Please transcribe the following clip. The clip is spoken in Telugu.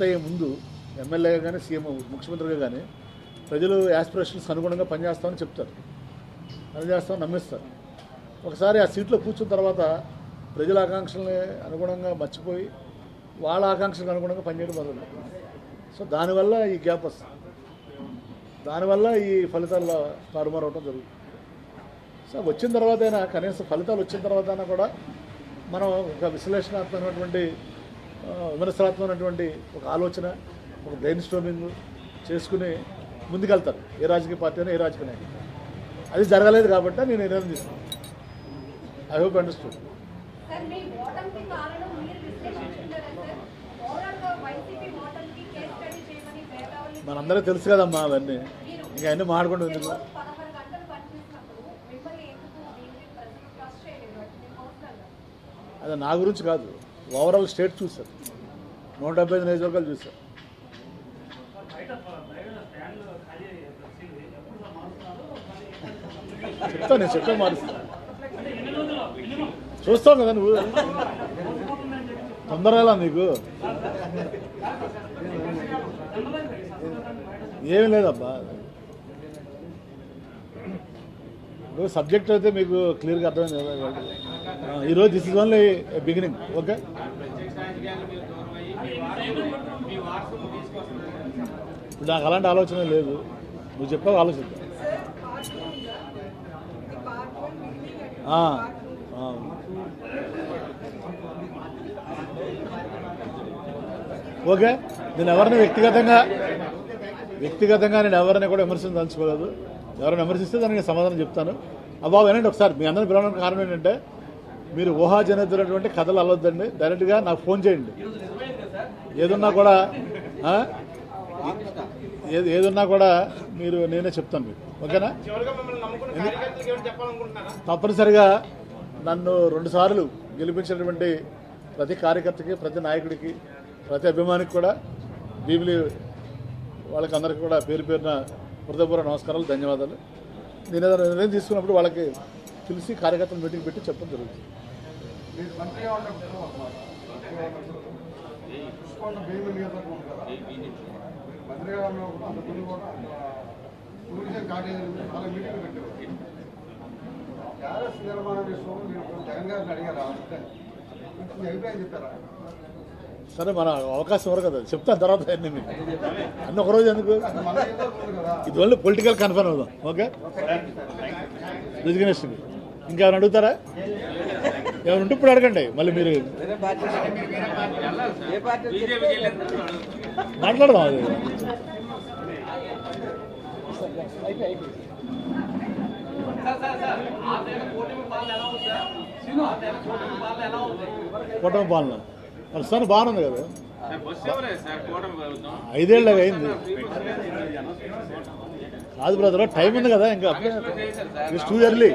ఎలక్ట్ అయ్యే ముందు ఎమ్మెల్యేగా కానీ సీఎం ముఖ్యమంత్రిగా కానీ ప్రజలు యాస్పిరేషన్స్ అనుగుణంగా పనిచేస్తామని చెప్తారు, పనిచేస్తామని నమ్మిస్తారు. ఒకసారి ఆ సీట్లో కూర్చున్న తర్వాత ప్రజల ఆకాంక్షల్ని అనుగుణంగా మర్చిపోయి వాళ్ళ ఆకాంక్షలకు అనుగుణంగా పనిచేయడం మొదలు. సో దానివల్ల ఈ గ్యాప్ వస్తుంది, దానివల్ల ఈ ఫలితాల్లో తారుమారవటం జరుగుతుంది. సో వచ్చిన తర్వాతైనా కనీసం ఫలితాలు వచ్చిన తర్వాతైనా కూడా మనం ఒక విశ్లేషణాత్మకమైనటువంటి విమర్శనాత్మకమైనటువంటి ఒక ఆలోచన, ఒక బ్రెయిన్ స్ట్రోమింగ్ చేసుకుని ముందుకెళ్తారు ఏ రాజకీయ పార్టీ అయినా, ఏ రాజకీయ నాయకులు. అది జరగలేదు కాబట్టి నేను నిర్ణయం తీసుకున్నాను. I hope understood. మనందరూ తెలుసు కదమ్మా అవన్నీ, ఇంకా అన్నీ మాట్లాడుకుంటూ ఎందుకు. అది నా గురించి కాదు, ఓవరాల్ స్టేట్ చూశారు, 175 నియోజకవర్గాలు చూశారు. నేను చెప్తాను మారుస్తాను, చూస్తావు కదా నువ్వు, తొందరగా నీకు ఏమీ లేదబ్బా. ఇప్పుడు సబ్జెక్ట్ అయితే మీకు క్లియర్గా అర్థమైంది కదా. ఈరోజు this is only beginning. Okay, ఇప్పుడు నాకు అలాంటి ఆలోచన లేదు, నువ్వు చెప్పావు ఆలోచిద్దాం. ఓకే, నేను ఎవరిని వ్యక్తిగతంగా నేను ఎవరిని కూడా విమర్శించదలుచుకోలేదు. ఎవరైనా విమర్శిస్తే దానికి సమాధానం చెప్తాను. అబ్బాబు వినండి ఒకసారి, మీ అందరిని పిలవడానికి కారణం ఏంటంటే మీరు ఊహాజనితమైనటువంటి కథలు అలవద్దండి, డైరెక్ట్గా నాకు ఫోన్ చేయండి. ఏదున్నా కూడా మీరు నేనే చెప్తాను మీకు, ఓకేనా. తప్పనిసరిగా నన్ను 2 సార్లు గెలిపించినటువంటి ప్రతి కార్యకర్తకి, ప్రతి నాయకుడికి, ప్రతి అభిమానికి కూడా బీబిలి వాళ్ళకి అందరికీ కూడా పేరు పేరున హృదయపూర్వక నమస్కారాలు, ధన్యవాదాలు. నేను ఏదైనా నిర్ణయం తీసుకున్నప్పుడు వాళ్ళకి పిలిచి కార్యకర్తలు మీటింగ్ పెట్టి చెప్పడం జరుగుతుంది. సరే, మన అవకాశం ఎవరు కదా చెప్తాను తర్వాత అన్నీ మీకు. అన్నీ ఒకరోజు ఎందుకు, ఇది ఓన్లీ పొలిటికల్ కన్ఫర్మ్ అవుదాం. ఓకే, రిజిగ్నేషన్ ఇంకేమైనా అడుగుతారా? ఏమైనా ఉంటే ఇప్పుడు అడగండి, మళ్ళీ మీరు మాట్లాడదాం. అది కూటమి పాలన ప్రస్తుతానికి బాగుంది కదా, 5 ఏళ్ళగా అయింది కాదు బ్రదర్, టైం ఉంది కదా ఇంకా, ఇట్స్ టూ ఎర్లీ.